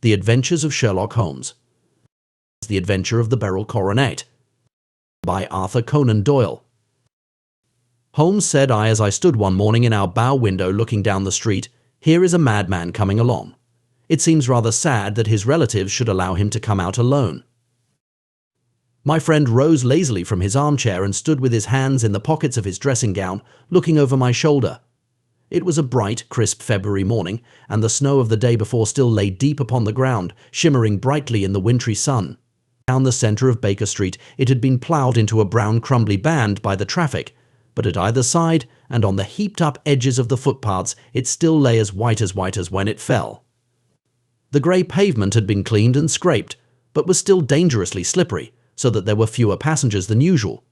The Adventures of Sherlock Holmes. The Adventure of the Beryl Coronet. By Arthur Conan Doyle. Holmes, said I as I stood one morning in our bow window looking down the street, "Here is a madman coming along. It seems rather sad that his relatives should allow him to come out alone." My friend rose lazily from his armchair and stood with his hands in the pockets of his dressing gown, looking over my shoulder. It was a bright, crisp February morning, and the snow of the day before still lay deep upon the ground, shimmering brightly in the wintry sun. Down the center of Baker Street it had been ploughed into a brown crumbly band by the traffic, but at either side and on the heaped-up edges of the footpaths it still lay as white as when it fell. The grey pavement had been cleaned and scraped, but was still dangerously slippery, so that there were fewer passengers than usual.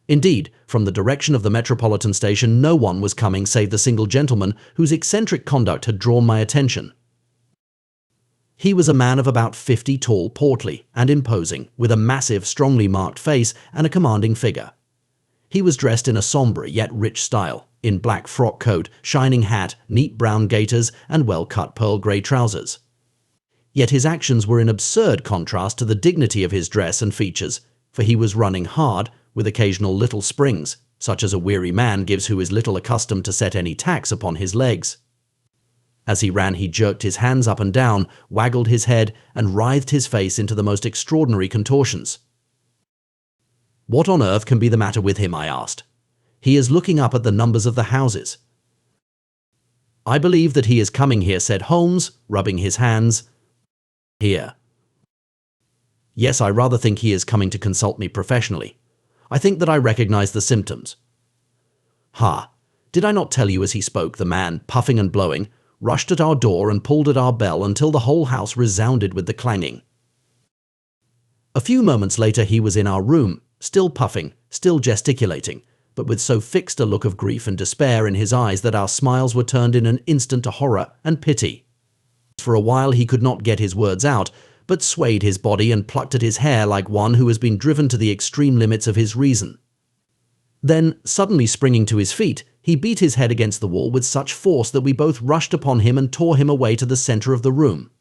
Indeed, from the direction of the Metropolitan Station no one was coming save the single gentleman whose eccentric conduct had drawn my attention. He was a man of about 50, tall, portly, and imposing, with a massive, strongly marked face and a commanding figure. He was dressed in a sombre yet rich style, in black frock coat, shining hat, neat brown gaiters, and well-cut pearl grey trousers. Yet his actions were in absurd contrast to the dignity of his dress and features, for he was running hard, with occasional little springs, such as a weary man gives who is little accustomed to set any tax upon his legs. As he ran he jerked his hands up and down, waggled his head, and writhed his face into the most extraordinary contortions. "What on earth can be the matter with him?" I asked. "He is looking up at the numbers of the houses." "I believe that he is coming here," said Holmes, rubbing his hands. "Here?" "Yes, I rather think he is coming to consult me professionally. I think that I recognize the symptoms." "Ha! Did I not tell you?" As he spoke, the man, puffing and blowing, rushed at our door and pulled at our bell until the whole house resounded with the clanging. A few moments later he was in our room, still puffing, still gesticulating, but with so fixed a look of grief and despair in his eyes that our smiles were turned in an instant to horror and pity. For a while he could not get his words out, but swayed his body and plucked at his hair like one who has been driven to the extreme limits of his reason. Then, suddenly springing to his feet, he beat his head against the wall with such force that we both rushed upon him and tore him away to the center of the room.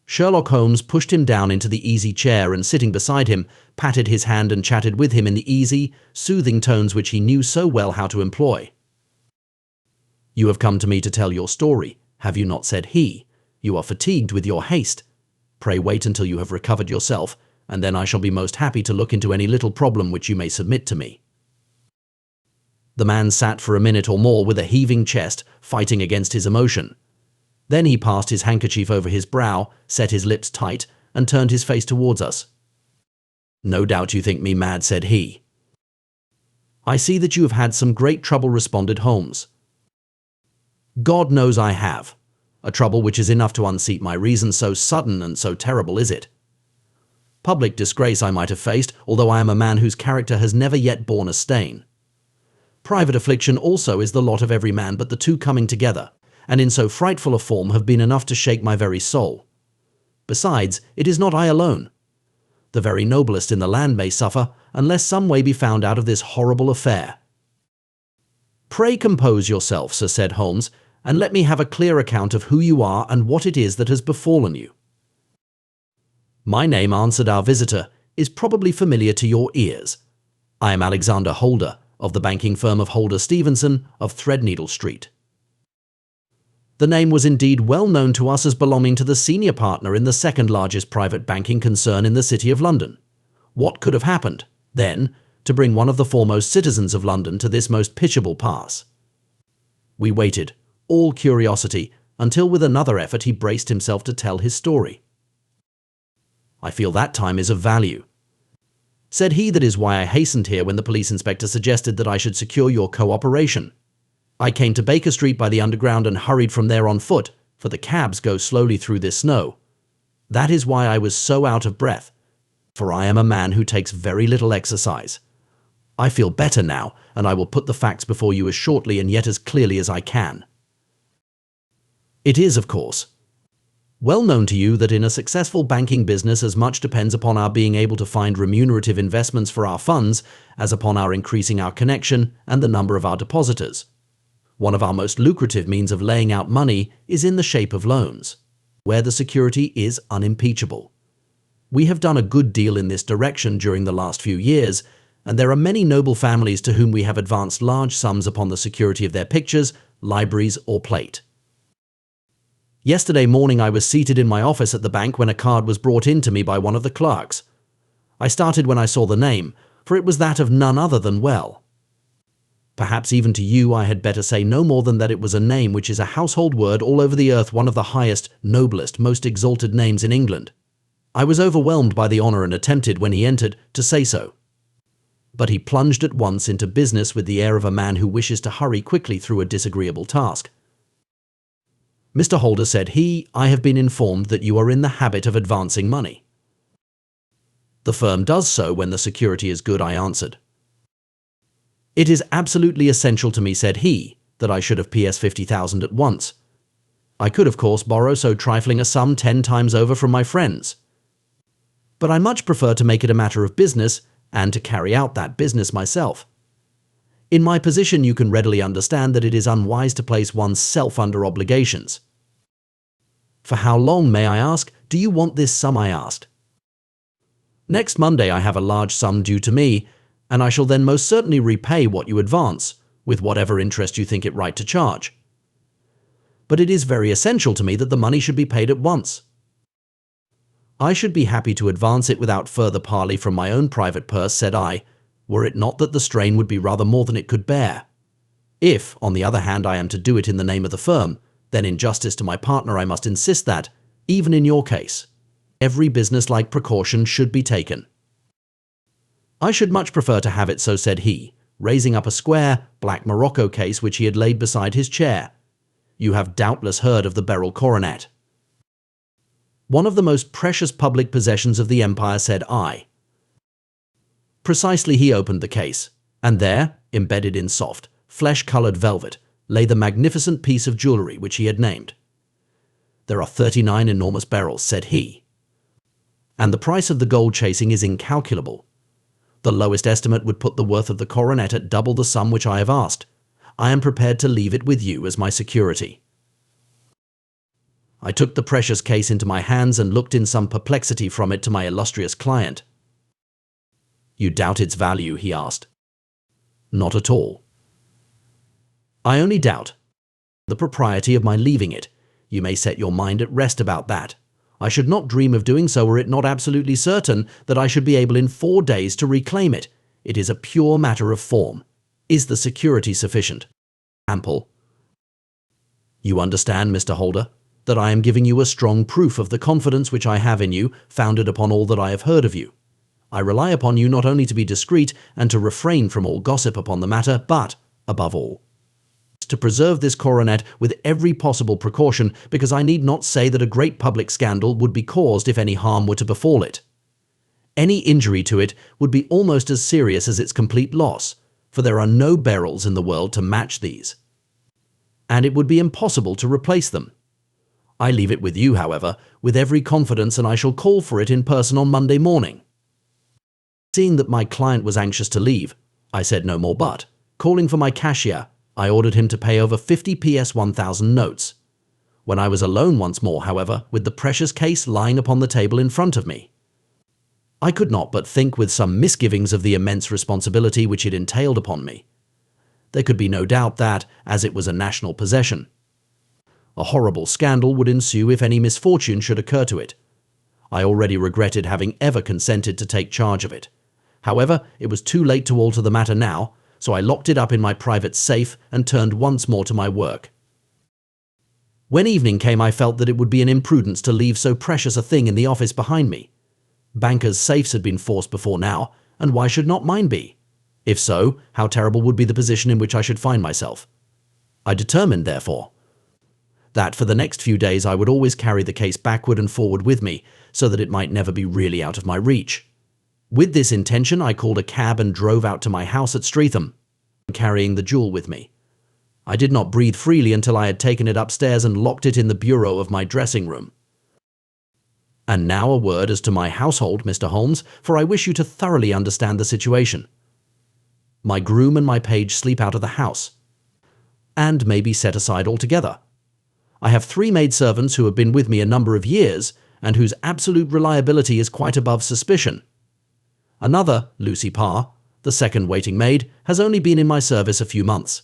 Sherlock Holmes pushed him down into the easy chair and, sitting beside him, patted his hand and chatted with him in the easy, soothing tones which he knew so well how to employ. "You have come to me to tell your story, have you not?" said he. "You are fatigued with your haste. Pray wait until you have recovered yourself, and then I shall be most happy to look into any little problem which you may submit to me." The man sat for a minute or more with a heaving chest, fighting against his emotion. Then he passed his handkerchief over his brow, set his lips tight, and turned his face towards us. "No doubt you think me mad," said he. "I see that you have had some great trouble," responded Holmes. "God knows I have. A trouble which is enough to unseat my reason, so sudden and so terrible is it. Public disgrace I might have faced, although I am a man whose character has never yet borne a stain. Private affliction also is the lot of every man, but the two coming together, and in so frightful a form, have been enough to shake my very soul. Besides, it is not I alone. The very noblest in the land may suffer, unless some way be found out of this horrible affair." "Pray compose yourself, sir," said Holmes, "and let me have a clear account of who you are and what it is that has befallen you." "My name," answered our visitor, "is probably familiar to your ears. I am Alexander Holder, of the banking firm of Holder Stevenson, of Threadneedle Street." The name was indeed well known to us as belonging to the senior partner in the second largest private banking concern in the City of London. What could have happened, then, to bring one of the foremost citizens of London to this most pitiable pass? We waited, all curiosity, until with another effort he braced himself to tell his story. "I feel that time is of value," said he. "That is why I hastened here when the police inspector suggested that I should secure your cooperation. I came to Baker Street by the Underground and hurried from there on foot, for the cabs go slowly through this snow. That is why I was so out of breath, for I am a man who takes very little exercise. I feel better now, and I will put the facts before you as shortly and yet as clearly as I can. It is, of course, well known to you that in a successful banking business as much depends upon our being able to find remunerative investments for our funds as upon our increasing our connection and the number of our depositors. One of our most lucrative means of laying out money is in the shape of loans. where the security is unimpeachable. We have done a good deal in this direction during the last few years, and there are many noble families to whom we have advanced large sums upon the security of their pictures, libraries, or plate. Yesterday morning I was seated in my office at the bank when a card was brought in to me by one of the clerks. I started when I saw the name, for it was that of none other than Well. Perhaps even to you I had better say no more than that it was a name which is a household word all over the earth, one of the highest, noblest, most exalted names in England. I was overwhelmed by the honor and attempted, when he entered, to say so. But he plunged at once into business with the air of a man who wishes to hurry quickly through a disagreeable task. "Mr. Holder," said he, "I have been informed that you are in the habit of advancing money." "The firm does so when the security is good," I answered. "It is absolutely essential to me," said he, "that I should have PS 50,000 at once. I could, of course, borrow so trifling a sum 10 times over from my friends. But I much prefer to make it a matter of business and to carry out that business myself. In my position you can readily understand that it is unwise to place one's self under obligations." "For how long, may I ask, do you want this sum?" I asked. "Next Monday I have a large sum due to me, and I shall then most certainly repay what you advance, with whatever interest you think it right to charge. But it is very essential to me that the money should be paid at once." "I should be happy to advance it without further parley from my own private purse," said I, "were it not that the strain would be rather more than it could bear. If, on the other hand, I am to do it in the name of the firm, then in justice to my partner I must insist that, even in your case, every business-like precaution should be taken." "I should much prefer to have it so," said he, raising up a square, black morocco case which he had laid beside his chair. "You have doubtless heard of the Beryl Coronet." "One of the most precious public possessions of the Empire," said I. Precisely. He opened the case, and there, embedded in soft, flesh-colored velvet, lay the magnificent piece of jewelry which he had named. "There are 39 enormous barrels," said he, "and the price of the gold chasing is incalculable. The lowest estimate would put the worth of the coronet at double the sum which I have asked. I am prepared to leave it with you as my security." I took the precious case into my hands and looked in some perplexity from it to my illustrious client. "You doubt its value?" he asked. "Not at all. I only doubt the propriety of my leaving it. You may set your mind at rest about that. I should not dream of doing so were it not absolutely certain that I should be able in 4 days to reclaim it. It is a pure matter of form. Is the security sufficient? Ample? You understand, Mr. Holder, that I am giving you a strong proof of the confidence which I have in you, founded upon all that I have heard of you. I rely upon you not only to be discreet and to refrain from all gossip upon the matter, but, above all, to preserve this coronet with every possible precaution, because I need not say that a great public scandal would be caused if any harm were to befall it. Any injury to it would be almost as serious as its complete loss, for there are no Beryls in the world to match these, and it would be impossible to replace them. I leave it with you, however, with every confidence, and I shall call for it in person on Monday morning." Seeing that my client was anxious to leave, I said no more, but, calling for my cashier, I ordered him to pay over 50 PS 1000 notes. When I was alone once more, however, with the precious case lying upon the table in front of me, I could not but think with some misgivings of the immense responsibility which it entailed upon me. There could be no doubt that, as it was a national possession, a horrible scandal would ensue if any misfortune should occur to it. I already regretted having ever consented to take charge of it. However, it was too late to alter the matter now, so I locked it up in my private safe and turned once more to my work. When evening came, I felt that it would be an imprudence to leave so precious a thing in the office behind me. Bankers' safes had been forced before now, and why should not mine be? If so, how terrible would be the position in which I should find myself. I determined, therefore, that for the next few days I would always carry the case backward and forward with me, so that it might never be really out of my reach. With this intention, I called a cab and drove out to my house at Streatham, carrying the jewel with me. I did not breathe freely until I had taken it upstairs and locked it in the bureau of my dressing room. And now a word as to my household, Mr. Holmes, for I wish you to thoroughly understand the situation. My groom and my page sleep out of the house, and may be set aside altogether. I have 3 maidservants who have been with me a number of years, and whose absolute reliability is quite above suspicion. Another, Lucy Parr, the second waiting maid, has only been in my service a few months.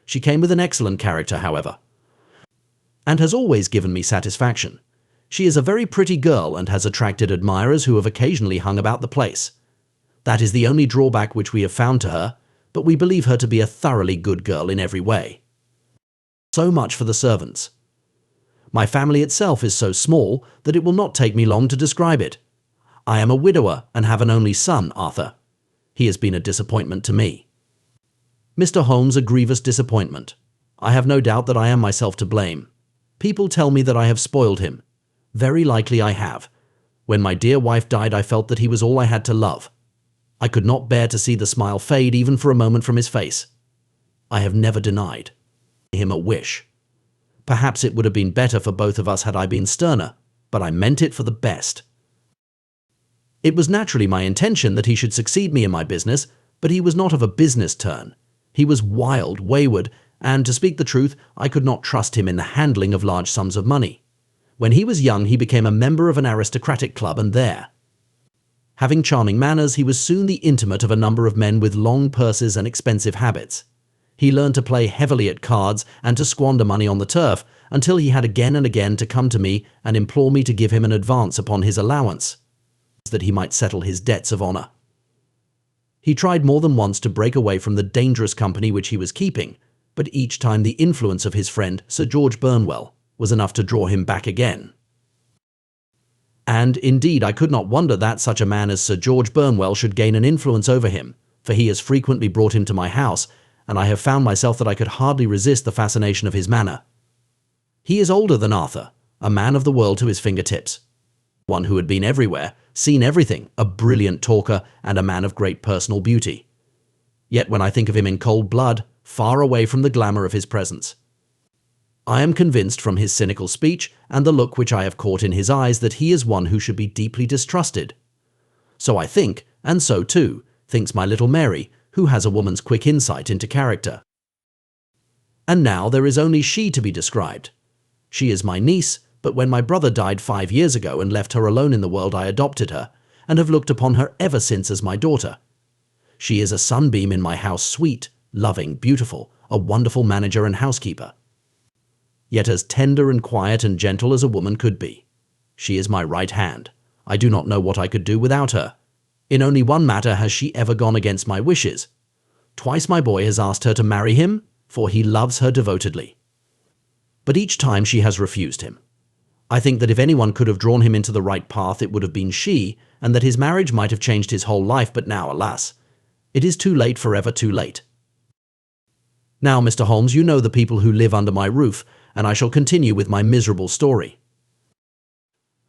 She came with an excellent character, however, and has always given me satisfaction. She is a very pretty girl and has attracted admirers who have occasionally hung about the place. That is the only drawback which we have found to her, but we believe her to be a thoroughly good girl in every way. So much for the servants. My family itself is so small that it will not take me long to describe it. I am a widower and have an only son, Arthur. He has been a disappointment to me. Mr. Holmes, a grievous disappointment. I have no doubt that I am myself to blame. People tell me that I have spoiled him. Very likely I have. When my dear wife died, I felt that he was all I had to love. I could not bear to see the smile fade even for a moment from his face. I have never denied him a wish. Perhaps it would have been better for both of us had I been sterner, but I meant it for the best. It was naturally my intention that he should succeed me in my business, but he was not of a business turn. He was wild, wayward, and, to speak the truth, I could not trust him in the handling of large sums of money. When he was young, he became a member of an aristocratic club, and there, having charming manners, he was soon the intimate of a number of men with long purses and expensive habits. He learned to play heavily at cards and to squander money on the turf, until he had again and again to come to me and implore me to give him an advance upon his allowance, that he might settle his debts of honor. He tried more than once to break away from the dangerous company which he was keeping, but each time the influence of his friend, Sir George Burnwell, was enough to draw him back again. And, indeed, I could not wonder that such a man as Sir George Burnwell should gain an influence over him, for he has frequently brought him to my house, and I have found myself that I could hardly resist the fascination of his manner. He is older than Arthur, a man of the world to his fingertips, one who had been everywhere, seen everything, a brilliant talker, and a man of great personal beauty. Yet when I think of him in cold blood, far away from the glamour of his presence, I am convinced from his cynical speech and the look which I have caught in his eyes that he is one who should be deeply distrusted. So I think, and so too thinks my little Mary, who has a woman's quick insight into character. And now there is only she to be described. She is my niece, but when my brother died 5 years ago and left her alone in the world, I adopted her, and have looked upon her ever since as my daughter. She is a sunbeam in my house, sweet, loving, beautiful, a wonderful manager and housekeeper, yet as tender and quiet and gentle as a woman could be. She is my right hand. I do not know what I could do without her. In only one matter has she ever gone against my wishes. Twice my boy has asked her to marry him, for he loves her devotedly. But each time she has refused him. I think that if anyone could have drawn him into the right path, it would have been she, and that his marriage might have changed his whole life, but now, alas, it is too late, forever too late. Now, Mr. Holmes, you know the people who live under my roof, and I shall continue with my miserable story.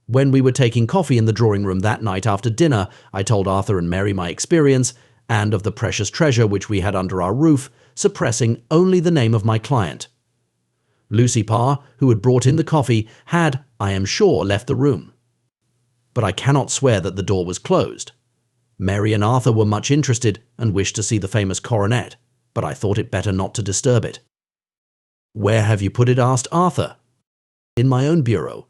When we were taking coffee in the drawing-room that night after dinner, I told Arthur and Mary my experience, and of the precious treasure which we had under our roof, suppressing only the name of my client. Lucy Parr, who had brought in the coffee, had, I am sure, left the room. But I cannot swear that the door was closed. Mary and Arthur were much interested and wished to see the famous coronet, but I thought it better not to disturb it. "Where have you put it?" asked Arthur. "In my own bureau."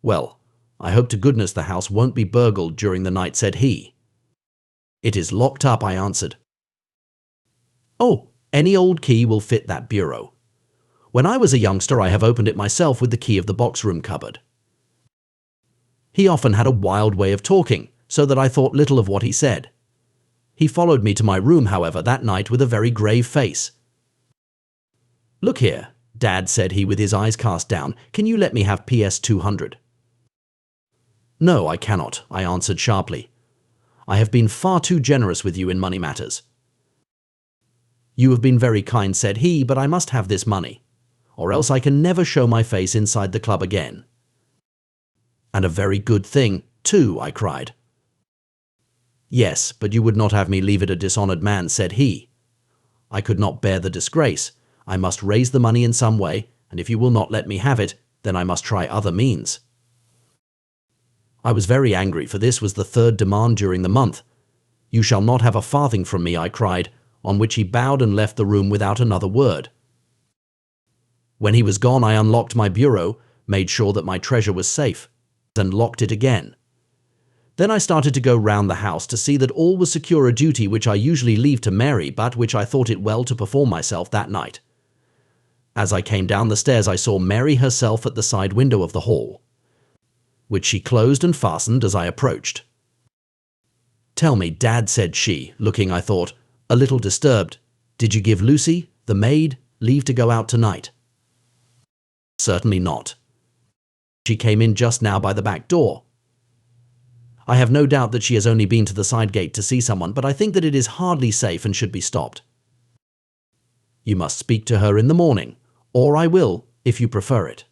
"Well, I hope to goodness the house won't be burgled during the night," said he. "It is locked up," I answered. "Oh, any old key will fit that bureau. When I was a youngster, I have opened it myself with the key of the box-room cupboard." He often had a wild way of talking, so that I thought little of what he said. He followed me to my room, however, that night with a very grave face. "Look here, Dad," said he with his eyes cast down, "can you let me have PS 200? "No, I cannot," I answered sharply. "I have been far too generous with you in money matters." "You have been very kind," said he, "but I must have this money, or else I can never show my face inside the club again." "And a very good thing, too," I cried. "Yes, but you would not have me leave it a dishonored man," said he. "I could not bear the disgrace. I must raise the money in some way, and if you will not let me have it, then I must try other means." I was very angry, for this was the third demand during the month. "You shall not have a farthing from me," I cried, on which he bowed and left the room without another word. When he was gone, I unlocked my bureau, made sure that my treasure was safe, and locked it again. Then I started to go round the house to see that all was secure, a duty which I usually leave to Mary, but which I thought it well to perform myself that night. As I came down the stairs, I saw Mary herself at the side window of the hall, which she closed and fastened as I approached. "Tell me, Dad," said she, looking, I thought, a little disturbed, "did you give Lucy, the maid, leave to go out tonight?" "Certainly not. She came in just now by the back door. I have no doubt that she has only been to the side gate to see someone, but I think that it is hardly safe and should be stopped. You must speak to her in the morning, or I will, if you prefer it.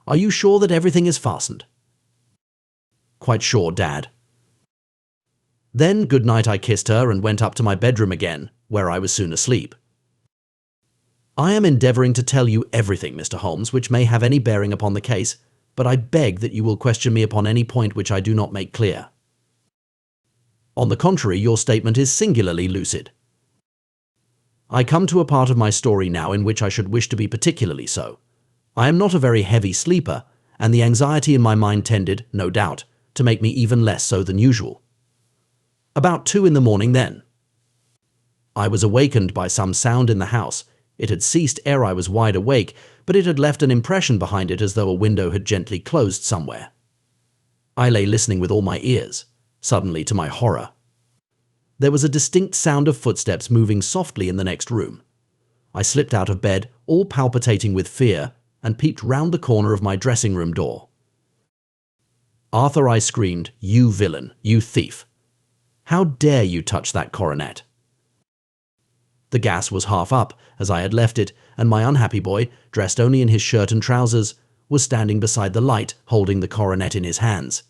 Are you sure that everything is fastened?" "Quite sure, Dad." Then, good night, I kissed her and went up to my bedroom again, where I was soon asleep. I am endeavouring to tell you everything, Mr. Holmes, which may have any bearing upon the case, but I beg that you will question me upon any point which I do not make clear. On the contrary, your statement is singularly lucid. I come to a part of my story now in which I should wish to be particularly so. I am not a very heavy sleeper, and the anxiety in my mind tended, no doubt, to make me even less so than usual. About 2 in the morning then, I was awakened by some sound in the house. It had ceased ere I was wide awake, but it had left an impression behind it as though a window had gently closed somewhere. I lay listening with all my ears. Suddenly, to my horror, there was a distinct sound of footsteps moving softly in the next room. I slipped out of bed, all palpitating with fear, and peeped round the corner of my dressing-room door. "Arthur," I screamed, "you villain, you thief! How dare you touch that coronet?" The gas was half up, as I had left it, and my unhappy boy, dressed only in his shirt and trousers, was standing beside the light, holding the coronet in his hands.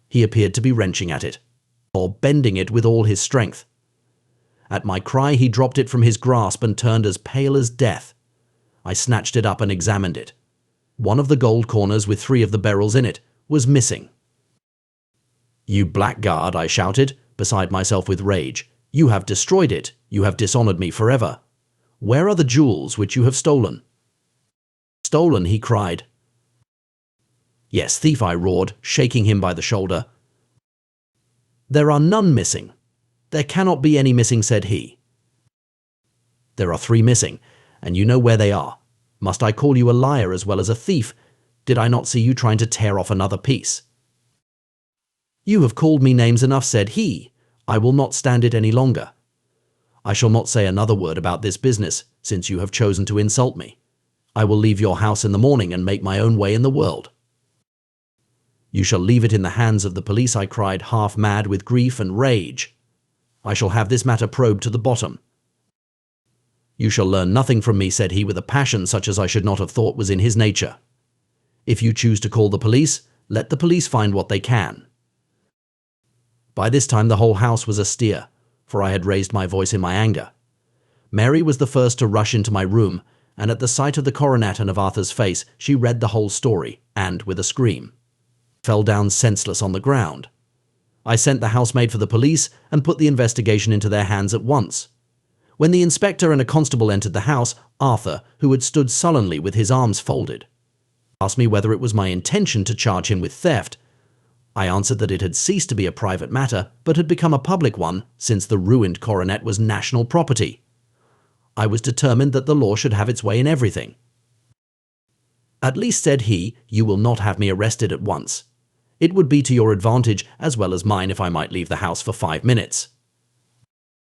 He appeared to be wrenching at it, or bending it with all his strength. At my cry, he dropped it from his grasp and turned as pale as death. I snatched it up and examined it. One of the gold corners, with 3 of the Beryls in it, was missing. "You blackguard," I shouted, beside myself with rage. "You have destroyed it. You have dishonoured me forever. Where are the jewels which you have stolen?" "Stolen?" he cried. "Yes, thief," I roared, shaking him by the shoulder. "There are none missing." "There cannot be any missing," said he. "There are 3 missing, and you know where they are. Must I call you a liar as well as a thief? Did I not see you trying to tear off another piece?" "You have called me names enough," said he. "I will not stand it any longer. I shall not say another word about this business, since you have chosen to insult me. I will leave your house in the morning and make my own way in the world." "You shall leave it in the hands of the police," I cried, half mad with grief and rage. "I shall have this matter probed to the bottom." "You shall learn nothing from me," said he, with a passion such as I should not have thought was in his nature. "If you choose to call the police, let the police find what they can." By this time the whole house was astir, for I had raised my voice in my anger. Mary was the first to rush into my room, and at the sight of the coronet and of Arthur's face, she read the whole story, and, with a scream, fell down senseless on the ground. I sent the housemaid for the police and put the investigation into their hands at once. When the inspector and a constable entered the house, Arthur, who had stood sullenly with his arms folded, asked me whether it was my intention to charge him with theft. I answered that it had ceased to be a private matter, but had become a public one, since the ruined coronet was national property. I was determined that the law should have its way in everything. "At least," said he, "you will not have me arrested at once. It would be to your advantage as well as mine if I might leave the house for 5 minutes.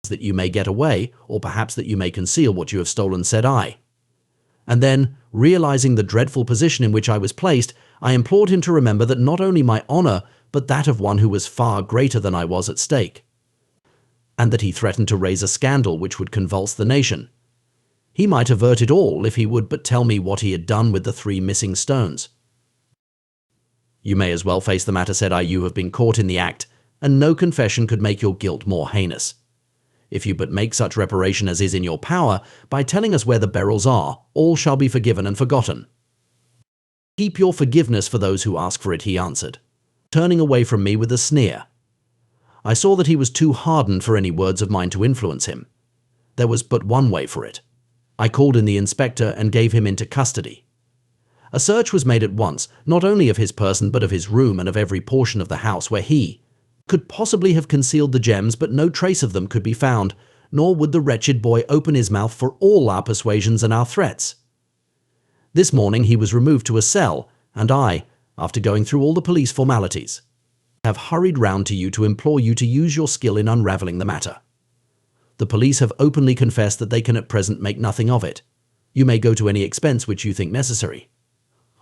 That you may get away, or perhaps that you may conceal what you have stolen," said I. And then, realizing the dreadful position in which I was placed, I implored him to remember that not only my honour, but that of one who was far greater than I was at stake, and that he threatened to raise a scandal which would convulse the nation. He might avert it all if he would but tell me what he had done with the 3 missing stones. "You may as well face the matter," said I. "You have been caught in the act, and no confession could make your guilt more heinous. If you but make such reparation as is in your power, by telling us where the Beryls are, all shall be forgiven and forgotten." "Keep your forgiveness for those who ask for it," he answered, turning away from me with a sneer. I saw that he was too hardened for any words of mine to influence him. There was but one way for it. I called in the inspector and gave him into custody. A search was made at once, not only of his person but of his room and of every portion of the house where he could possibly have concealed the gems, but no trace of them could be found, nor would the wretched boy open his mouth for all our persuasions and our threats. This morning he was removed to a cell, and I, after going through all the police formalities, have hurried round to you to implore you to use your skill in unravelling the matter. The police have openly confessed that they can at present make nothing of it. You may go to any expense which you think necessary.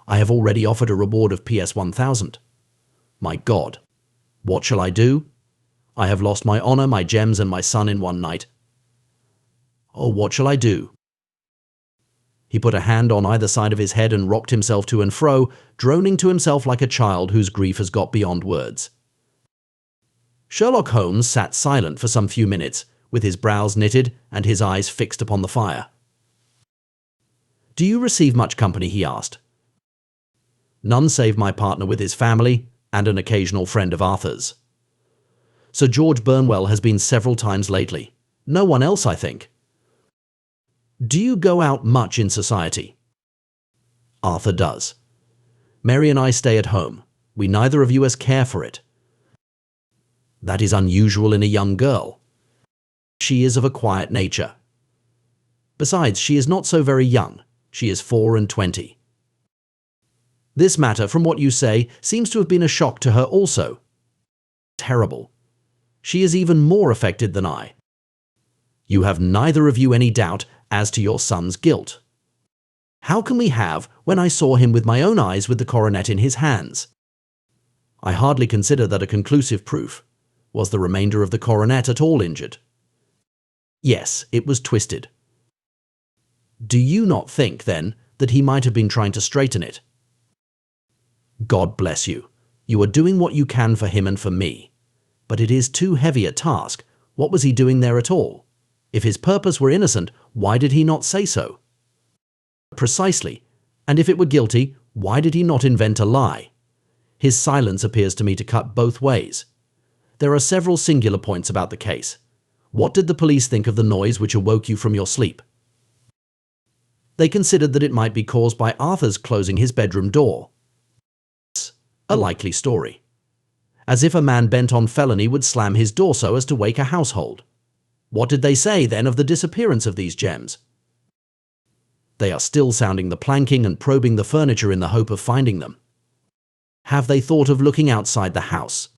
I have already offered a reward of PS 1000. My God, what shall I do? I have lost my honour, my gems, and my son in one night. Oh, what shall I do? He put a hand on either side of his head and rocked himself to and fro, droning to himself like a child whose grief has got beyond words. Sherlock Holmes sat silent for some few minutes, with his brows knitted and his eyes fixed upon the fire. "Do you receive much company?" he asked. "None save my partner with his family and an occasional friend of Arthur's. Sir George Burnwell has been several times lately. No one else, I think." "Do you go out much in society?" "Arthur does. Mary and I stay at home. We neither of us care for it." "That is unusual in a young girl. She is of a quiet nature. Besides, she is not so very young. She is 24. This matter, from what you say, seems to have been a shock to her also." "Terrible. She is even more affected than I." "You have neither of you any doubt as to your son's guilt." "How can we have, when I saw him with my own eyes with the coronet in his hands?" "I hardly consider that a conclusive proof. Was the remainder of the coronet at all injured?" "Yes, it was twisted." "Do you not think, then, that he might have been trying to straighten it?" "God bless you. You are doing what you can for him and for me. But it is too heavy a task. What was he doing there at all? If his purpose were innocent, why did he not say so?" "Precisely. And if it were guilty, why did he not invent a lie? His silence appears to me to cut both ways. There are several singular points about the case. What did the police think of the noise which awoke you from your sleep?" "They considered that it might be caused by Arthur's closing his bedroom door." "A likely story. As if a man bent on felony would slam his door so as to wake a household. What did they say, then, of the disappearance of these gems?" "They are still sounding the planking and probing the furniture in the hope of finding them." "Have they thought of looking outside the house?"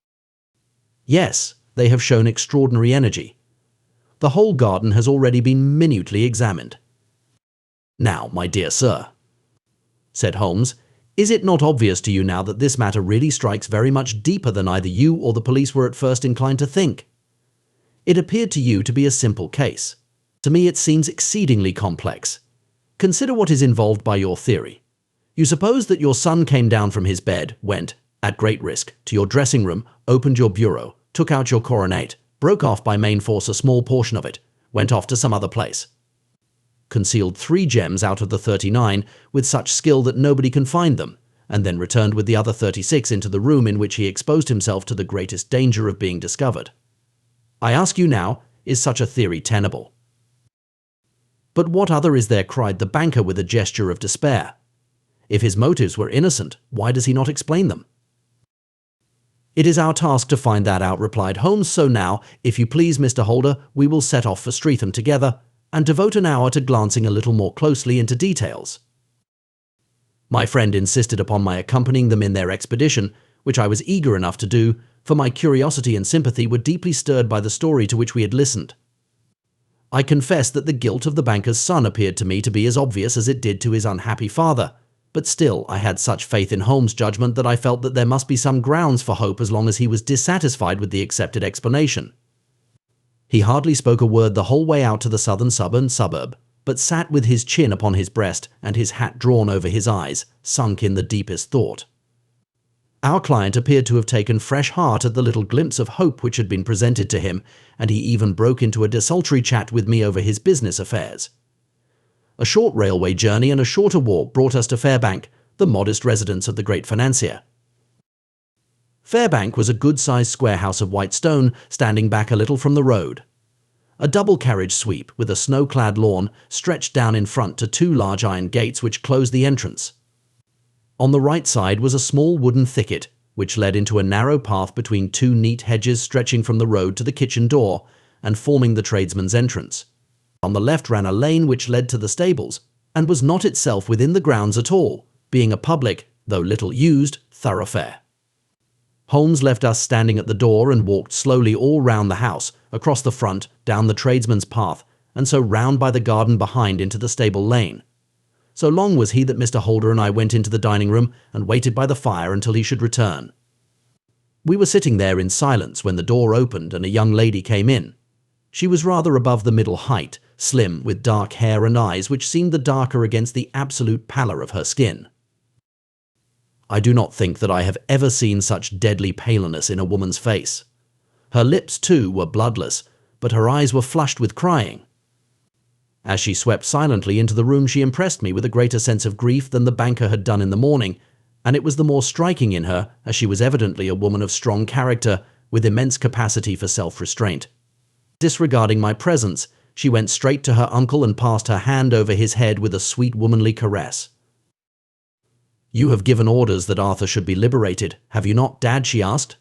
"Yes, they have shown extraordinary energy. The whole garden has already been minutely examined." "Now, my dear sir," said Holmes, "is it not obvious to you now that this matter really strikes very much deeper than either you or the police were at first inclined to think? It appeared to you to be a simple case. To me it seems exceedingly complex. Consider what is involved by your theory. You suppose that your son came down from his bed, went, at great risk, to your dressing room, opened your bureau, took out your coronet, broke off by main force a small portion of it, went off to some other place, concealed 3 gems out of the 39 with such skill that nobody can find them, and then returned with the other 36 into the room in which he exposed himself to the greatest danger of being discovered. I ask you now, is such a theory tenable?" "But what other is there?" cried the banker with a gesture of despair. "If his motives were innocent, why does he not explain them?" "It is our task to find that out," replied Holmes. "So now, if you please, Mr. Holder, we will set off for Streatham together, and devote an hour to glancing a little more closely into details." My friend insisted upon my accompanying them in their expedition, which I was eager enough to do, for my curiosity and sympathy were deeply stirred by the story to which we had listened. I confess that the guilt of the banker's son appeared to me to be as obvious as it did to his unhappy father, but still I had such faith in Holmes' judgment that I felt that there must be some grounds for hope as long as he was dissatisfied with the accepted explanation. He hardly spoke a word the whole way out to the southern suburb, but sat with his chin upon his breast and his hat drawn over his eyes, sunk in the deepest thought. Our client appeared to have taken fresh heart at the little glimpse of hope which had been presented to him, and he even broke into a desultory chat with me over his business affairs. A short railway journey and a shorter walk brought us to Fairbank, the modest residence of the great financier. Fairbank was a good-sized square house of white stone, standing back a little from the road. A double-carriage sweep with a snow-clad lawn stretched down in front to two large iron gates which closed the entrance. On the right side was a small wooden thicket, which led into a narrow path between two neat hedges stretching from the road to the kitchen door and forming the tradesman's entrance. On the left ran a lane which led to the stables, and was not itself within the grounds at all, being a public, though little used, thoroughfare. Holmes left us standing at the door and walked slowly all round the house, across the front, down the tradesman's path, and so round by the garden behind into the stable lane. So long was he that Mr. Holder and I went into the dining room and waited by the fire until he should return. We were sitting there in silence when the door opened and a young lady came in. She was rather above the middle height, slim, with dark hair and eyes which seemed the darker against the absolute pallor of her skin. I do not think that I have ever seen such deadly paleness in a woman's face. Her lips, too, were bloodless, but her eyes were flushed with crying. As she swept silently into the room, she impressed me with a greater sense of grief than the banker had done in the morning, and it was the more striking in her as she was evidently a woman of strong character with immense capacity for self-restraint. Disregarding my presence, she went straight to her uncle and passed her hand over his head with a sweet womanly caress. "You have given orders that Arthur should be liberated, have you not, Dad?" she asked.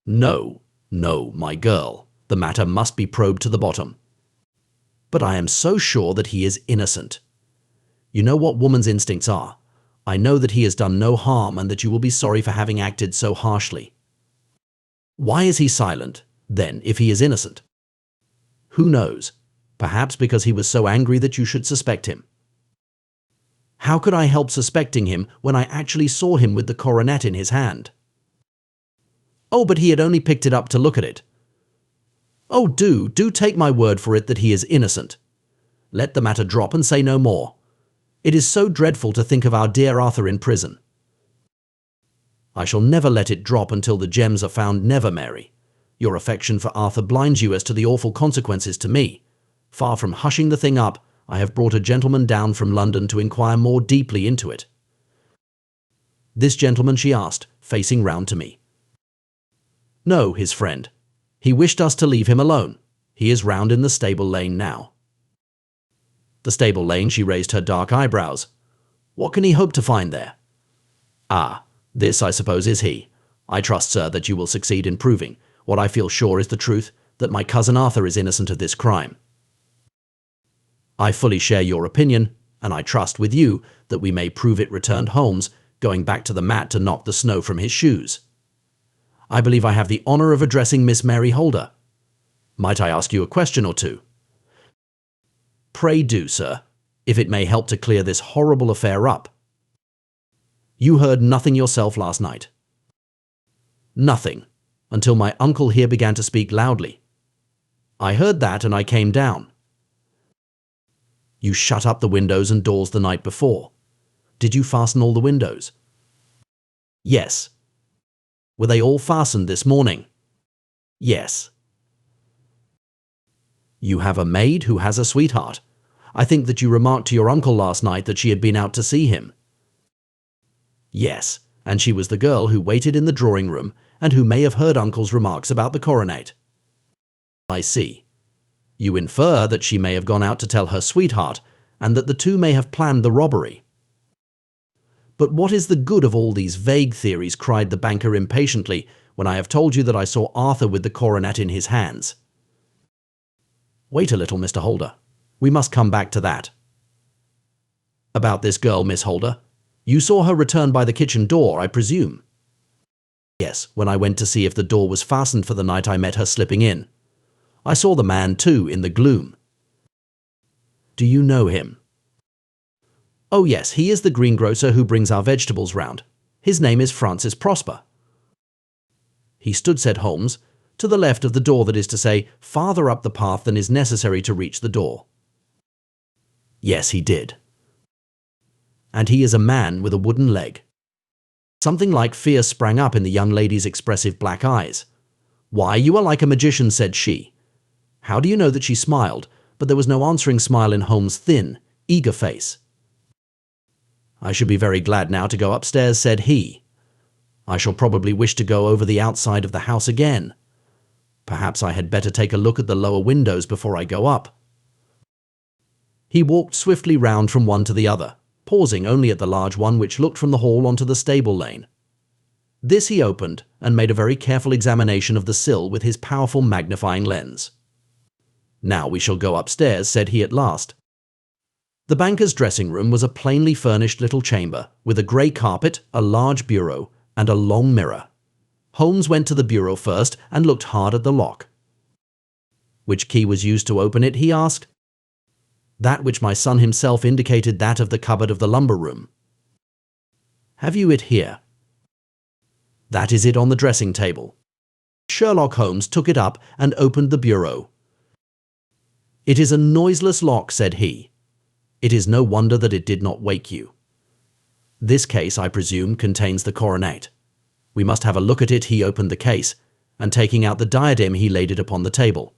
"No, no, my girl. The matter must be probed to the bottom. But I am so sure that he is innocent. You know what woman's instincts are. I know that he has done no harm and that you will be sorry for having acted so harshly. Why is he silent, then, if he is innocent? Who knows? Perhaps because he was so angry that you should suspect him. How could I help suspecting him when I actually saw him with the coronet in his hand?" "Oh, but he had only picked it up to look at it." "Oh, do take my word for it that he is innocent. Let the matter drop and say no more. It is so dreadful to think of our dear Arthur in prison." "I shall never let it drop until the gems are found, never, Mary. Your affection for Arthur blinds you as to the awful consequences to me. Far from hushing the thing up, I have brought a gentleman down from London to inquire more deeply into it." "This gentleman?" she asked, facing round to me. "No, his friend. He wished us to leave him alone. He is round in the stable lane now." "The stable lane?" She raised her dark eyebrows. "What can he hope to find there?" "Ah, this, I suppose, is he. I trust, sir, that you will succeed in proving, what I feel sure is the truth, that my cousin Arthur is innocent of this crime. I fully share your opinion, and I trust with you that we may prove it," returned Holmes, going back to the mat to knock the snow from his shoes. "I believe I have the honor of addressing Miss Mary Holder. Might I ask you a question or two?" "Pray do, sir, if it may help to clear this horrible affair up." "You heard nothing yourself last night?" "Nothing, until my uncle here began to speak loudly. I heard that and I came down." "You shut up the windows and doors the night before. Did you fasten all the windows?" "Yes." "Were they all fastened this morning?" "Yes." "You have a maid who has a sweetheart. I think that you remarked to your uncle last night that she had been out to see him." "Yes, and she was the girl who waited in the drawing-room and who may have heard uncle's remarks about the coronet." "I see. You infer that she may have gone out to tell her sweetheart, and that the two may have planned the robbery." "But what is the good of all these vague theories?" cried the banker impatiently, "when I have told you that I saw Arthur with the coronet in his hands." "Wait a little, Mr. Holder. We must come back to that. About this girl, Miss Holder. You saw her return by the kitchen door, I presume?" "Yes, when I went to see if the door was fastened for the night, I met her slipping in. I saw the man, too, in the gloom." "Do you know him?" "Oh yes, he is the greengrocer who brings our vegetables round. His name is Francis Prosper." "He stood," said Holmes, "to the left of the door, that is to say, farther up the path than is necessary to reach the door." "Yes, he did." "And he is a man with a wooden leg." Something like fear sprang up in the young lady's expressive black eyes. "Why, you are like a magician," said she. How do you know that she smiled, but there was no answering smile in Holmes' thin, eager face? "I should be very glad now to go upstairs," said he. "I shall probably wish to go over the outside of the house again. Perhaps I had better take a look at the lower windows before I go up." He walked swiftly round from one to the other, pausing only at the large one which looked from the hall onto the stable lane. This he opened and made a very careful examination of the sill with his powerful magnifying lens. "Now we shall go upstairs," said he at last. The banker's dressing room was a plainly furnished little chamber, with a grey carpet, a large bureau, and a long mirror. Holmes went to the bureau first and looked hard at the lock. "Which key was used to open it?" he asked. "That which my son himself indicated, that of the cupboard of the lumber room." "Have you it here?" "That is it on the dressing table." Sherlock Holmes took it up and opened the bureau. "It is a noiseless lock," said he. "It is no wonder that it did not wake you. This case, I presume, contains the coronet. We must have a look at it." He opened the case, and taking out the diadem, he laid it upon the table.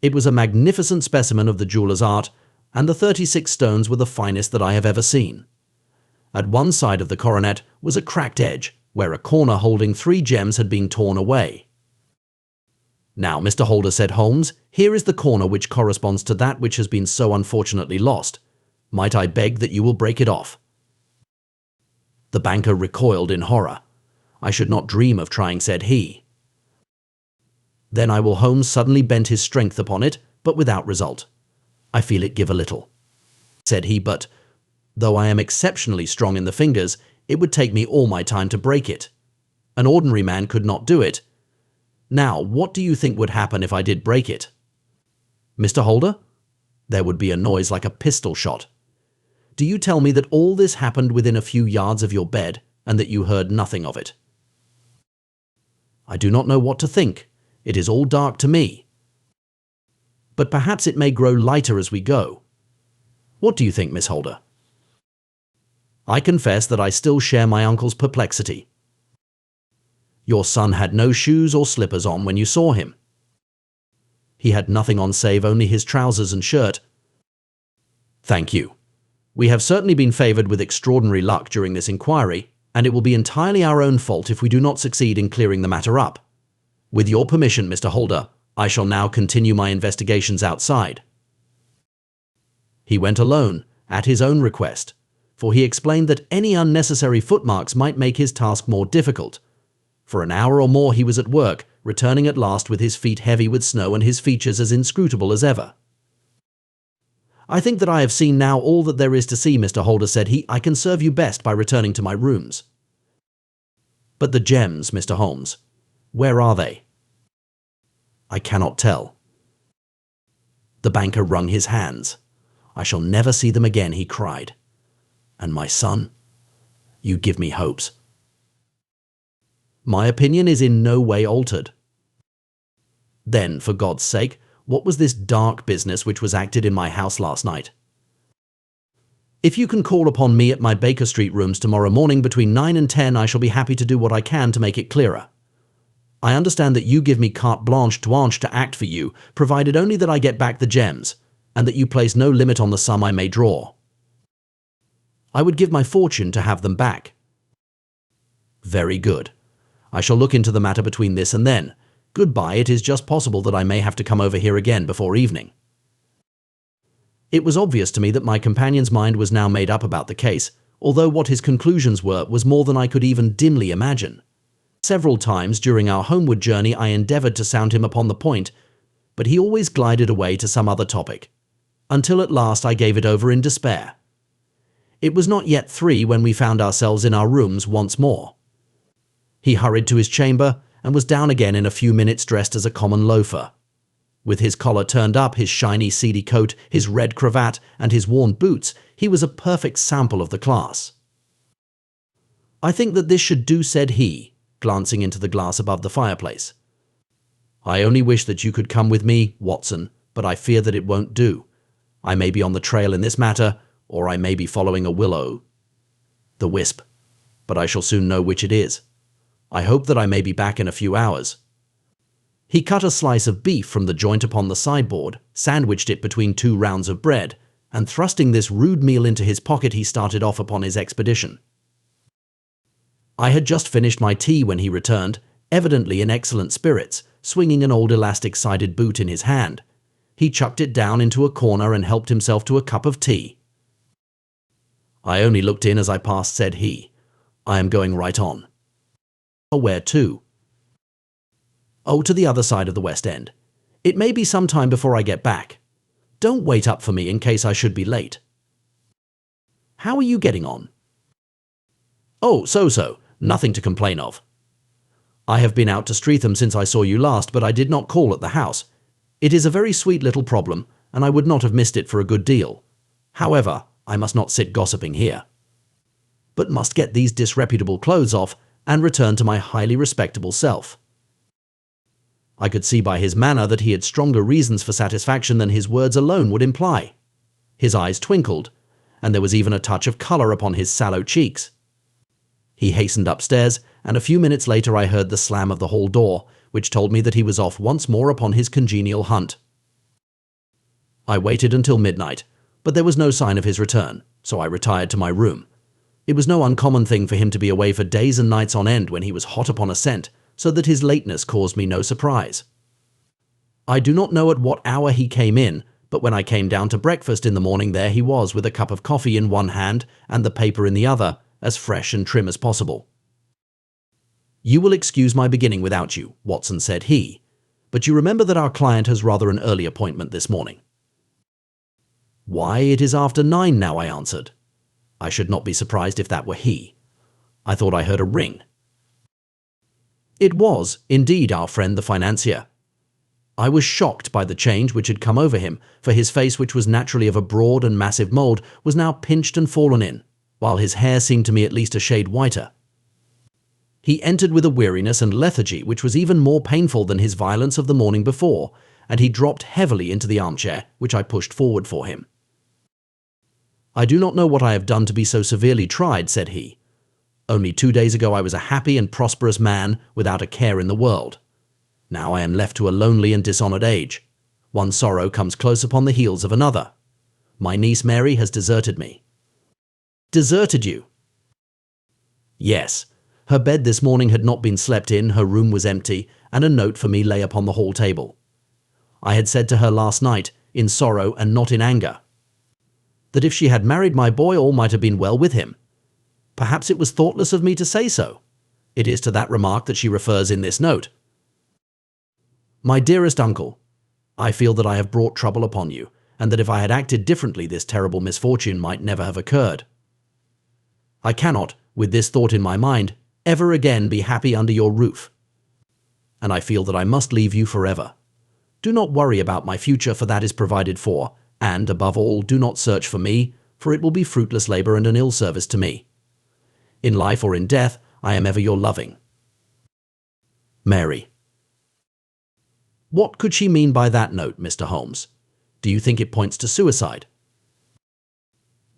It was a magnificent specimen of the jeweller's art, and the 36 stones were the finest that I have ever seen. At one side of the coronet was a cracked edge, where a corner holding 3 gems had been torn away. "Now, Mr. Holder," said Holmes, "here is the corner which corresponds to that which has been so unfortunately lost. Might I beg that you will break it off?" The banker recoiled in horror. "I should not dream of trying," said he. "Then I will." Holmes suddenly bent his strength upon it, but without result. "I feel it give a little," said he, "but, though I am exceptionally strong in the fingers, it would take me all my time to break it. An ordinary man could not do it. Now, what do you think would happen if I did break it?" "Mr. Holder?" "There would be a noise like a pistol shot. Do you tell me that all this happened within a few yards of your bed, and that you heard nothing of it?" "I do not know what to think. It is all dark to me. But perhaps it may grow lighter as we go. What do you think, Miss Holder?" I confess that I still share my uncle's perplexity. "Your son had no shoes or slippers on when you saw him?" "He had nothing on save only his trousers and shirt." "Thank you. We have certainly been favoured with extraordinary luck during this inquiry, and it will be entirely our own fault if we do not succeed in clearing the matter up. With your permission, Mr. Holder, I shall now continue my investigations outside." He went alone, at his own request, for he explained that any unnecessary footmarks might make his task more difficult. For an hour or more he was at work, returning at last with his feet heavy with snow and his features as inscrutable as ever. "I think that I have seen now all that there is to see, Mr. Holder," said he. "I can serve you best by returning to my rooms." "But the gems, Mr. Holmes, where are they?" "I cannot tell." The banker wrung his hands. "I shall never see them again," he cried. "And my son, you give me hopes." "My opinion is in no way altered." "Then, for God's sake, what was this dark business which was acted in my house last night?" "If you can call upon me at my Baker Street rooms tomorrow morning between 9 and 10, I shall be happy to do what I can to make it clearer. I understand that you give me carte blanche to act for you, provided only that I get back the gems, and that you place no limit on the sum I may draw." "I would give my fortune to have them back." "Very good. I shall look into the matter between this and then. Goodbye. It is just possible that I may have to come over here again before evening." It was obvious to me that my companion's mind was now made up about the case, although what his conclusions were was more than I could even dimly imagine. Several times during our homeward journey I endeavoured to sound him upon the point, but he always glided away to some other topic, until at last I gave it over in despair. It was not yet 3 when we found ourselves in our rooms once more. He hurried to his chamber and was down again in a few minutes, dressed as a common loafer. With his collar turned up, his shiny seedy coat, his red cravat, and his worn boots, he was a perfect sample of the class. "I think that this should do," said he, glancing into the glass above the fireplace. "I only wish that you could come with me, Watson, but I fear that it won't do. I may be on the trail in this matter, or I may be following a the wisp, but I shall soon know which it is. I hope that I may be back in a few hours." He cut a slice of beef from the joint upon the sideboard, sandwiched it between 2 rounds of bread, and thrusting this rude meal into his pocket, he started off upon his expedition. I had just finished my tea when he returned, evidently in excellent spirits, swinging an old elastic-sided boot in his hand. He chucked it down into a corner and helped himself to a cup of tea. "I only looked in as I passed," said he. "I am going right on." "Where to?" "Oh, to the other side of the West End. It may be some time before I get back. Don't wait up for me in case I should be late." "How are you getting on?" "Oh, so-so. Nothing to complain of. I have been out to Streatham since I saw you last, but I did not call at the house. It is a very sweet little problem, and I would not have missed it for a good deal. However, I must not sit gossiping here, but must get these disreputable clothes off and return to my highly respectable self." I could see by his manner that he had stronger reasons for satisfaction than his words alone would imply. His eyes twinkled, and there was even a touch of colour upon his sallow cheeks. He hastened upstairs, and a few minutes later I heard the slam of the hall door, which told me that he was off once more upon his congenial hunt. I waited until midnight, but there was no sign of his return, so I retired to my room. It was no uncommon thing for him to be away for days and nights on end when he was hot upon a scent, so that his lateness caused me no surprise. I do not know at what hour he came in, but when I came down to breakfast in the morning, there he was with a cup of coffee in one hand and the paper in the other, as fresh and trim as possible. "You will excuse my beginning without you, Watson," said he, "but you remember that our client has rather an early appointment this morning." "Why, it is after 9 now," I answered. I should not be surprised if that were he. I thought I heard a ring. It was, indeed, our friend the financier. I was shocked by the change which had come over him, for his face, which was naturally of a broad and massive mould, was now pinched and fallen in, while his hair seemed to me at least a shade whiter. He entered with a weariness and lethargy which was even more painful than his violence of the morning before, and he dropped heavily into the armchair, which I pushed forward for him. "I do not know what I have done to be so severely tried," said he. "Only 2 days ago I was a happy and prosperous man without a care in the world. Now I am left to a lonely and dishonoured age. One sorrow comes close upon the heels of another. My niece Mary has deserted me." "Deserted you?" "Yes. Her bed this morning had not been slept in, her room was empty, and a note for me lay upon the hall table. I had said to her last night, in sorrow and not in anger, that if she had married my boy all might have been well with him. Perhaps it was thoughtless of me to say so. It is to that remark that she refers in this note. "My dearest uncle, I feel that I have brought trouble upon you, and that if I had acted differently this terrible misfortune might never have occurred. I cannot, with this thought in my mind, ever again be happy under your roof, and I feel that I must leave you forever. Do not worry about my future, for that is provided for, and, above all, do not search for me, for it will be fruitless labour and an ill service to me. In life or in death, I am ever your loving Mary." What could she mean by that note, Mr. Holmes? Do you think it points to suicide?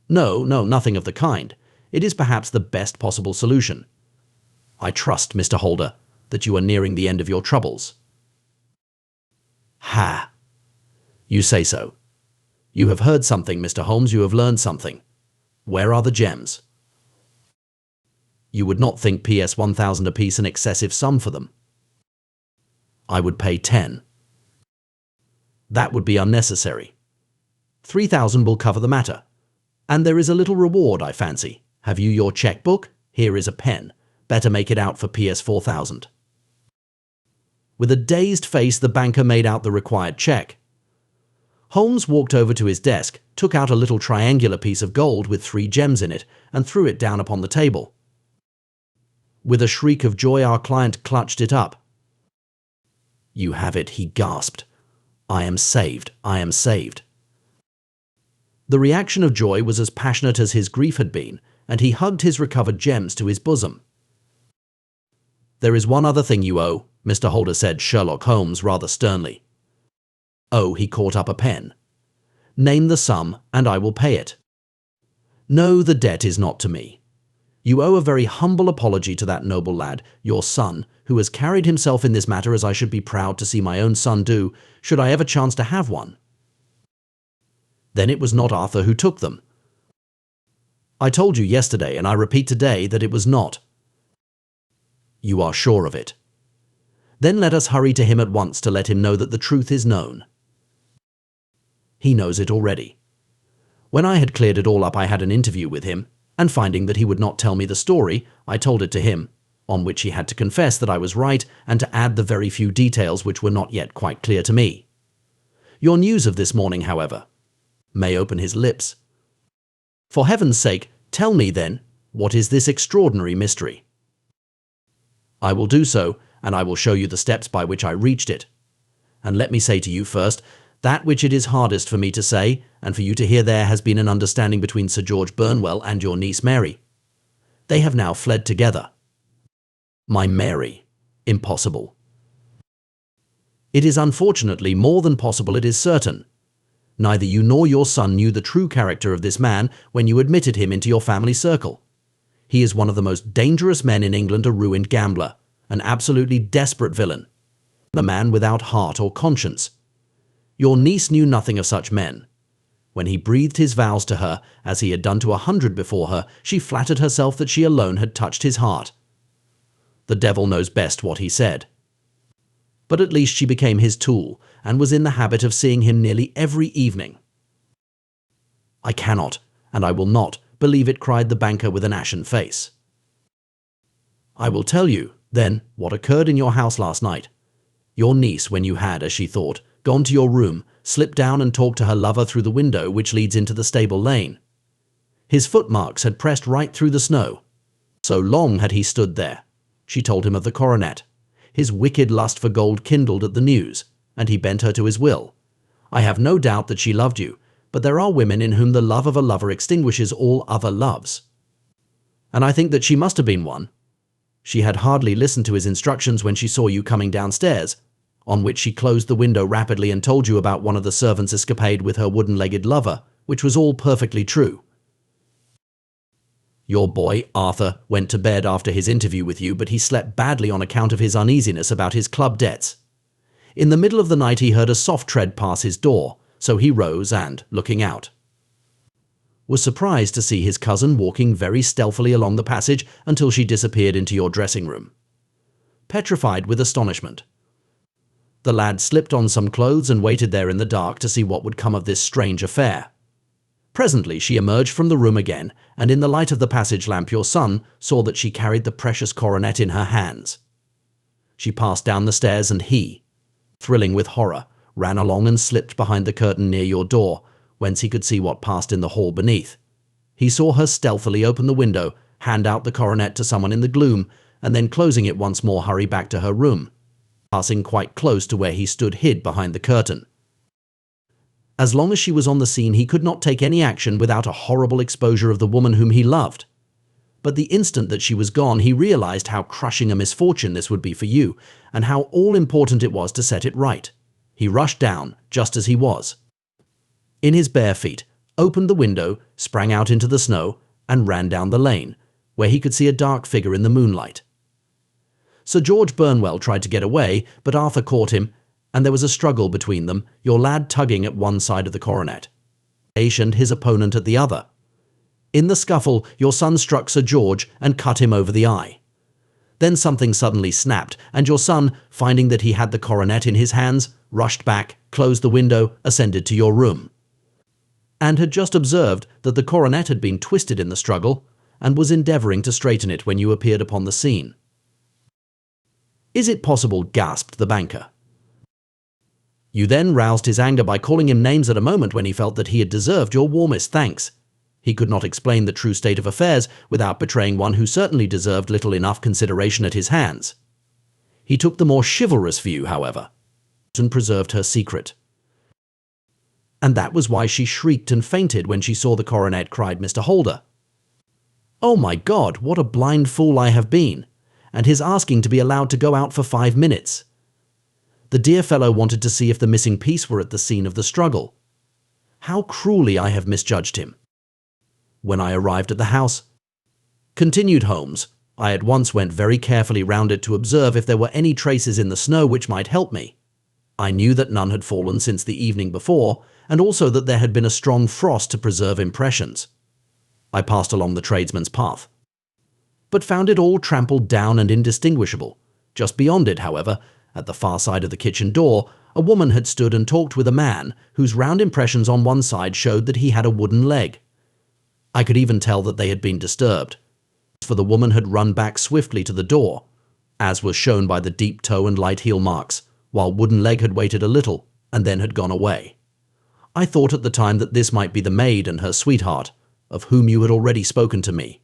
No, nothing of the kind. It is perhaps the best possible solution. I trust, Mr. Holder, that you are nearing the end of your troubles. Ha! You say so. You have heard something, Mr. Holmes, you have learned something. Where are the gems? You would not think PS 1,000 apiece an excessive sum for them. I would pay 10. That would be unnecessary. 3,000 will cover the matter. And there is a little reward, I fancy. Have you your cheque-book? Here is a pen. Better make it out for PS 4,000. With a dazed face, the banker made out the required cheque. Holmes walked over to his desk, took out a little triangular piece of gold with 3 gems in it, and threw it down upon the table. With a shriek of joy, our client clutched it up. "You have it," he gasped. "I am saved, I am saved." The reaction of joy was as passionate as his grief had been, and he hugged his recovered gems to his bosom. "There is one other thing you owe," Mr. Holder said Sherlock Holmes rather sternly. "Oh," he caught up a pen. "Name the sum, and I will pay it." "No, the debt is not to me. You owe a very humble apology to that noble lad, your son, who has carried himself in this matter as I should be proud to see my own son do, should I ever chance to have one." "Then it was not Arthur who took them." "I told you yesterday, and I repeat today, that it was not." "You are sure of it?" Then let us hurry to him at once to let him know that the truth is known. He knows it already. When I had cleared it all up, I had an interview with him, and finding that he would not tell me the story, I told it to him, on which he had to confess that I was right and to add the very few details which were not yet quite clear to me. Your news of this morning, however, may open his lips. For heaven's sake, tell me then, what is this extraordinary mystery? I will do so, and I will show you the steps by which I reached it. And let me say to you first, that which it is hardest for me to say, and for you to hear, there has been an understanding between Sir George Burnwell and your niece Mary. They have now fled together. My Mary. Impossible. It is unfortunately more than possible, it is certain. Neither you nor your son knew the true character of this man when you admitted him into your family circle. He is one of the most dangerous men in England, a ruined gambler, an absolutely desperate villain, a man without heart or conscience. Your niece knew nothing of such men. When he breathed his vows to her, as he had done to 100 before her, she flattered herself that she alone had touched his heart. The devil knows best what he said. But at least she became his tool, and was in the habit of seeing him nearly every evening. I cannot, and I will not, believe it, cried the banker with an ashen face. I will tell you, then, what occurred in your house last night. Your niece, when you had, as she thought, gone to your room, slipped down and talked to her lover through the window which leads into the stable lane. His footmarks had pressed right through the snow. So long had he stood there. She told him of the coronet. His wicked lust for gold kindled at the news, and he bent her to his will. I have no doubt that she loved you, but there are women in whom the love of a lover extinguishes all other loves. And I think that she must have been one. She had hardly listened to his instructions when she saw you coming downstairs, on which she closed the window rapidly and told you about one of the servants' escapade with her wooden-legged lover, which was all perfectly true. Your boy, Arthur, went to bed after his interview with you, but he slept badly on account of his uneasiness about his club debts. In the middle of the night he heard a soft tread pass his door, so he rose and, looking out, was surprised to see his cousin walking very stealthily along the passage until she disappeared into your dressing room. Petrified with astonishment, the lad slipped on some clothes and waited there in the dark to see what would come of this strange affair. Presently she emerged from the room again, and in the light of the passage lamp your son saw that she carried the precious coronet in her hands. She passed down the stairs, and he, thrilling with horror, ran along and slipped behind the curtain near your door, whence he could see what passed in the hall beneath. He saw her stealthily open the window, hand out the coronet to someone in the gloom, and then closing it once more hurry back to her room, passing quite close to where he stood hid behind the curtain. As long as she was on the scene, he could not take any action without a horrible exposure of the woman whom he loved. But the instant that she was gone, he realized how crushing a misfortune this would be for you, and how all-important it was to set it right. He rushed down, just as he was, in his bare feet, opened the window, sprang out into the snow, and ran down the lane, where he could see a dark figure in the moonlight. Sir George Burnwell tried to get away, but Arthur caught him, and there was a struggle between them, your lad tugging at one side of the coronet, and his opponent at the other. In the scuffle, your son struck Sir George and cut him over the eye. Then something suddenly snapped, and your son, finding that he had the coronet in his hands, rushed back, closed the window, ascended to your room, and had just observed that the coronet had been twisted in the struggle, and was endeavouring to straighten it when you appeared upon the scene. Is it possible? Gasped the banker. You then roused his anger by calling him names at a moment when he felt that he had deserved your warmest thanks. He could not explain the true state of affairs without betraying one who certainly deserved little enough consideration at his hands. He took the more chivalrous view, however, and preserved her secret. And that was why she shrieked and fainted when she saw the coronet, cried Mr. Holder. Oh my God, what a blind fool I have been! And his asking to be allowed to go out for 5 minutes. The dear fellow wanted to see if the missing piece were at the scene of the struggle. How cruelly I have misjudged him. When I arrived at the house, continued Holmes, I at once went very carefully round it to observe if there were any traces in the snow which might help me. I knew that none had fallen since the evening before, and also that there had been a strong frost to preserve impressions. I passed along the tradesman's path, but found it all trampled down and indistinguishable. Just beyond it, however, At the far side of the kitchen door, a woman had stood and talked with a man whose round impressions on one side showed that he had a wooden leg. I could even tell that they had been disturbed, for the woman had run back swiftly to the door, as was shown by the deep toe and light heel marks, while wooden leg had waited a little and then had gone away. I thought at the time that this might be the maid and her sweetheart, of whom you had already spoken to me.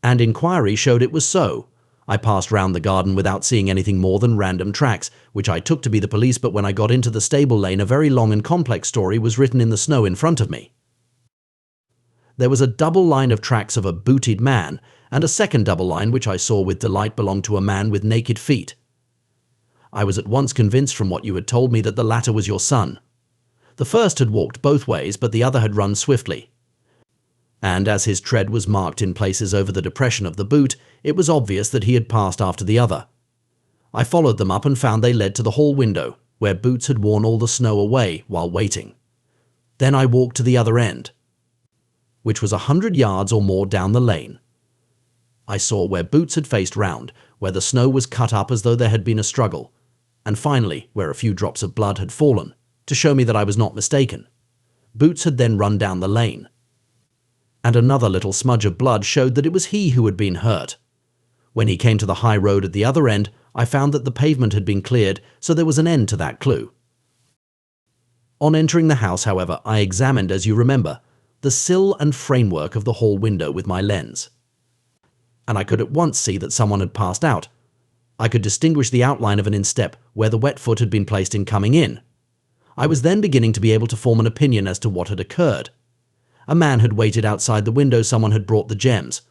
And inquiry showed it was so. I passed round the garden without seeing anything more than random tracks, which I took to be the police, but when I got into the stable lane a very long and complex story was written in the snow in front of me. There was a double line of tracks of a booted man, and a second double line which I saw with delight belonged to a man with naked feet. I was at once convinced from what you had told me that the latter was your son. The first had walked both ways, but the other had run swiftly. And as his tread was marked in places over the depression of the boot, it was obvious that he had passed after the other. I followed them up and found they led to the hall window, where Boots had worn all the snow away while waiting. Then I walked to the other end, which was 100 yards or more down the lane. I saw where Boots had faced round, where the snow was cut up as though there had been a struggle, and finally where a few drops of blood had fallen, to show me that I was not mistaken. Boots had then run down the lane, and another little smudge of blood showed that it was he who had been hurt. When he came to the high road at the other end, I found that the pavement had been cleared, so there was an end to that clue. On entering the house, however, I examined, as you remember, the sill and framework of the hall window with my lens, and I could at once see that someone had passed out. I could distinguish the outline of an instep where the wet foot had been placed in coming in. I was then beginning to be able to form an opinion as to what had occurred. A man had waited outside the window, someone had brought the gems.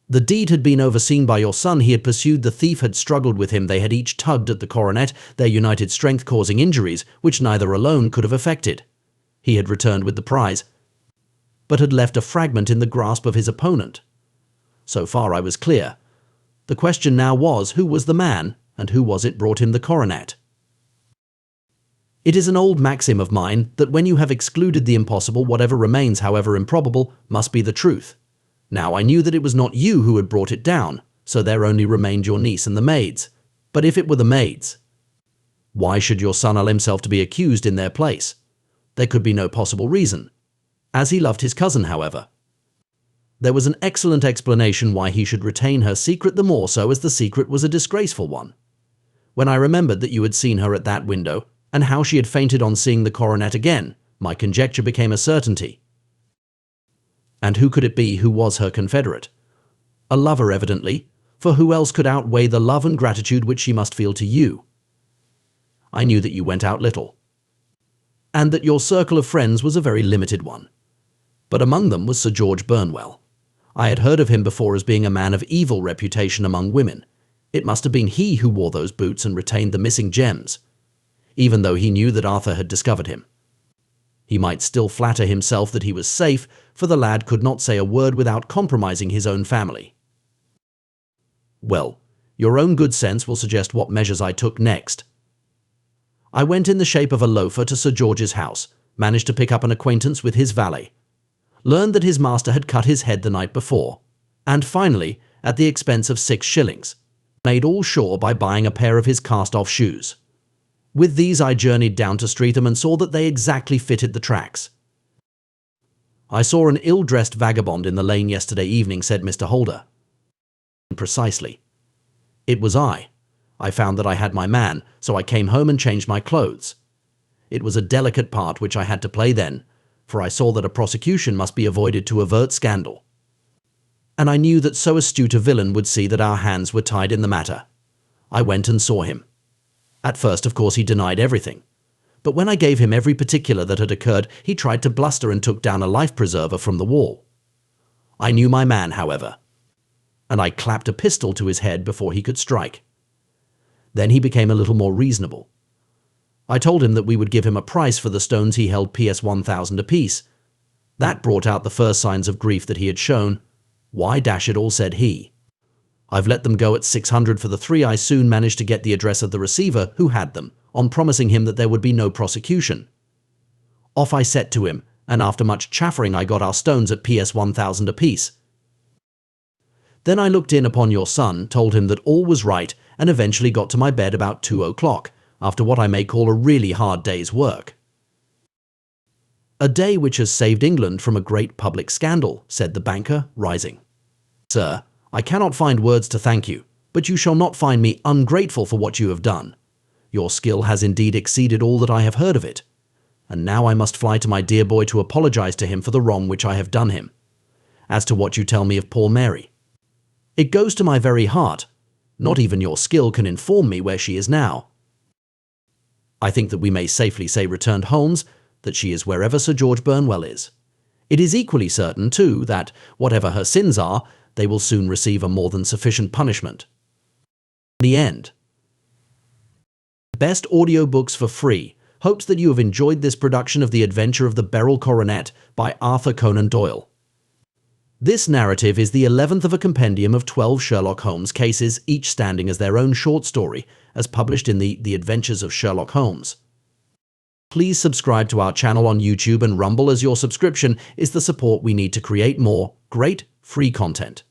The deed had been overseen by your son, he had pursued the thief, had struggled with him, they had each tugged at the coronet, their united strength causing injuries which neither alone could have effected. He had returned with the prize, but had left a fragment in the grasp of his opponent. So far I was clear. The question now was, who was the man, and who was it brought him the coronet? It is an old maxim of mine that when you have excluded the impossible, whatever remains, however improbable, must be the truth. Now I knew that it was not you who had brought it down, so there only remained your niece and the maids. But if it were the maids, why should your son allow himself to be accused in their place? There could be no possible reason. As he loved his cousin, however, there was an excellent explanation why he should retain her secret, the more so as the secret was a disgraceful one. When I remembered that you had seen her at that window, and how she had fainted on seeing the coronet again, my conjecture became a certainty. And who could it be who was her confederate? A lover, evidently, for who else could outweigh the love and gratitude which she must feel to you? I knew that you went out little, and that your circle of friends was a very limited one. But among them was Sir George Burnwell. I had heard of him before as being a man of evil reputation among women. It must have been he who wore those boots and retained the missing gems, even though he knew that Arthur had discovered him. He might still flatter himself that he was safe, for the lad could not say a word without compromising his own family. Well, your own good sense will suggest what measures I took next. I went in the shape of a loafer to Sir George's house, managed to pick up an acquaintance with his valet, learned that his master had cut his head the night before, and finally, at the expense of 6 shillings, made all sure by buying a pair of his cast-off shoes. With these I journeyed down to Streatham and saw that they exactly fitted the tracks. I saw an ill-dressed vagabond in the lane yesterday evening, said Mr. Holder. Precisely. It was I. I found that I had my man, so I came home and changed my clothes. It was a delicate part which I had to play then, for I saw that a prosecution must be avoided to avert scandal. And I knew that so astute a villain would see that our hands were tied in the matter. I went and saw him. At first, of course, he denied everything. But when I gave him every particular that had occurred, he tried to bluster and took down a life-preserver from the wall. I knew my man, however, and I clapped a pistol to his head before he could strike. Then he became a little more reasonable. I told him that we would give him a price for the stones he held, PS 1,000 apiece. That brought out the first signs of grief that he had shown. Why, dash it all, said he, I've let them go at 600 for the 3. I soon managed to get the address of the receiver who had them, on promising him that there would be no prosecution. Off I set to him, and after much chaffering I got our stones at PS 1,000 apiece. Then I looked in upon your son, told him that all was right, and eventually got to my bed about 2 o'clock, after what I may call a really hard day's work. A day which has saved England from a great public scandal, said the banker, rising. Sir, I cannot find words to thank you, but you shall not find me ungrateful for what you have done. Your skill has indeed exceeded all that I have heard of it, and now I must fly to my dear boy to apologize to him for the wrong which I have done him. As to what you tell me of poor Mary, it goes to my very heart. Not even your skill can inform me where she is now. I think that we may safely say, returned Holmes, that she is wherever Sir George Burnwell is. It is equally certain, too, that, whatever her sins are, they will soon receive a more than sufficient punishment. The end. Best audiobooks for free hopes that you have enjoyed this production of The Adventure of the Beryl Coronet by Arthur Conan Doyle. This narrative is the 11th of a compendium of 12 Sherlock Holmes cases, each standing as their own short story, as published in The Adventures of Sherlock Holmes. Please subscribe to our channel on YouTube and Rumble, as your subscription is the support we need to create more great free content.